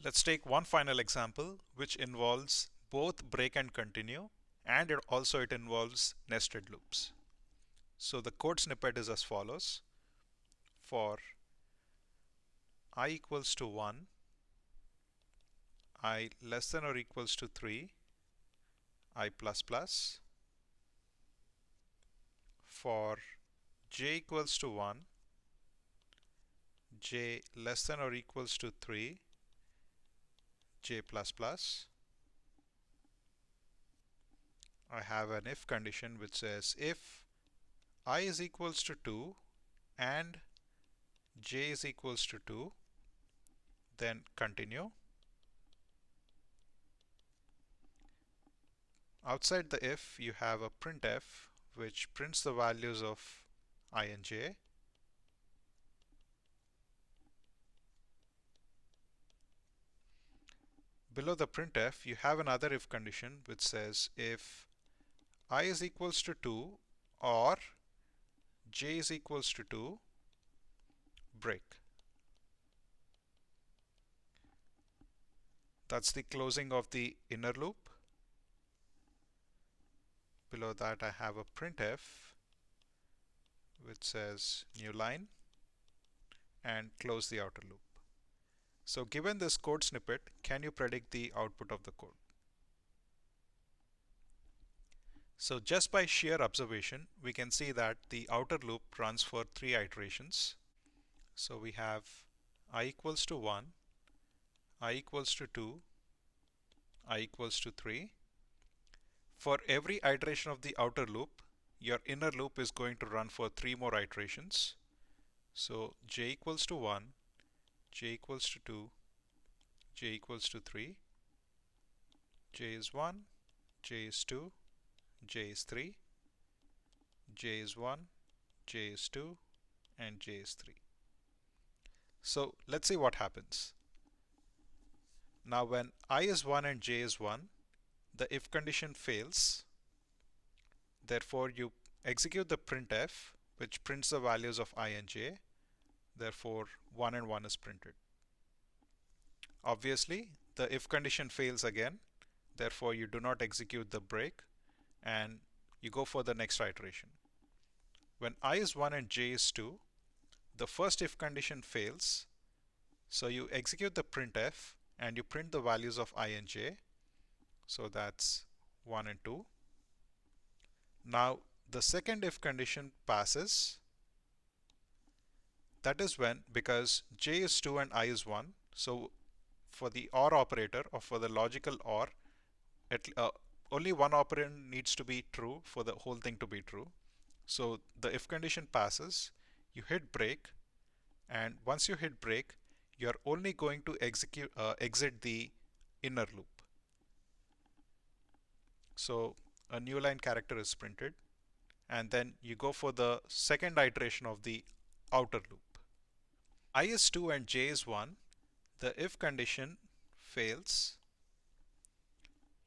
Let's take one final example which involves both break and continue, and it involves nested loops. So the code snippet is as follows. For I equals to 1, I less than or equals to 3, I plus plus. For j equals to 1, j less than or equals to 3, j plus plus. I have an if condition which says if I is equals to 2 and j is equals to 2, then continue. Outside the if, you have a printf which prints the values of I and j. Below the printf, you have another if condition which says if I is equals to 2 or j is equals to 2, break. That's the closing of the inner loop. Below that, I have a printf which says new line and close the outer loop. So given this code snippet, can you predict the output of the code? So just by sheer observation, we can see that the outer loop runs for 3 iterations. So we have I equals to 1, I equals to 2, I equals to 3. For every iteration of the outer loop, your inner loop is going to run for 3 more iterations. So j equals to 1, j equals to 2, j equals to 3, j is 1, j is 2, j is 3, j is 1, j is 2, and j is 3. So let's see what happens. Now when I is 1 and j is 1, the if condition fails. Therefore you execute the printf, which prints the values of I and j. Therefore 1 and 1 is printed. Obviously the if condition fails again. Therefore you do not execute the break and you go for the next iteration. When I is 1 and j is 2, the first if condition fails. So you execute the printf and you print the values of I and j. So that's 1 and 2. Now the second if condition passes. That is when, because j is 2 and I is 1, so for the OR operator or for the logical OR, only one operand needs to be true for the whole thing to be true. So the if condition passes, you hit break, and once you hit break, you're only going to exit the inner loop. So a new line character is printed, and then you go for the second iteration of the outer loop. I is 2 and j is 1, the if condition fails.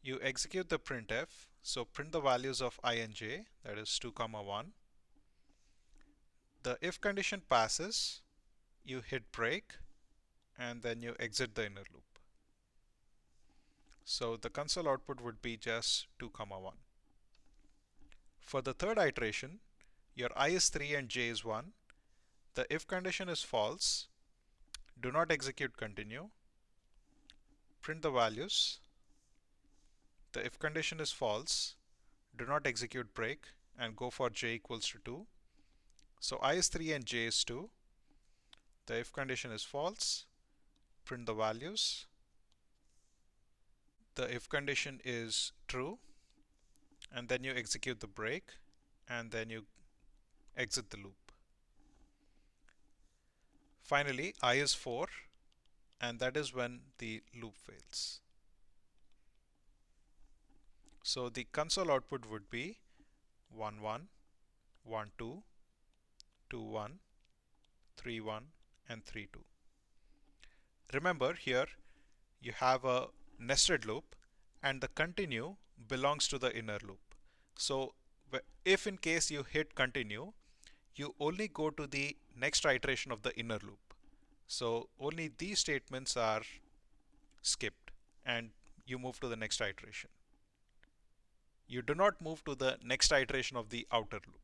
You execute the printf, so print the values of I and j, that is 2 comma 1. The if condition passes, you hit break, and then you exit the inner loop. So the console output would be just 2 comma 1. For the third iteration, your I is 3 and j is 1. The if condition is false. Do not execute continue. Print the values. The if condition is false. Do not execute break and go for j equals to 2. So I is 3 and j is 2. The if condition is false. Print the values. The if condition is true, and then you execute the break, and then you exit the loop. Finally, I is 4, and that is when the loop fails. So the console output would be 1 1, 1 2, 2 1, 3 1, and 3 2. Remember, here you have a nested loop, and the continue belongs to the inner loop. So if in case you hit continue, you only go to the next iteration of the inner loop. So only these statements are skipped and you move to the next iteration. You do not move to the next iteration of the outer loop.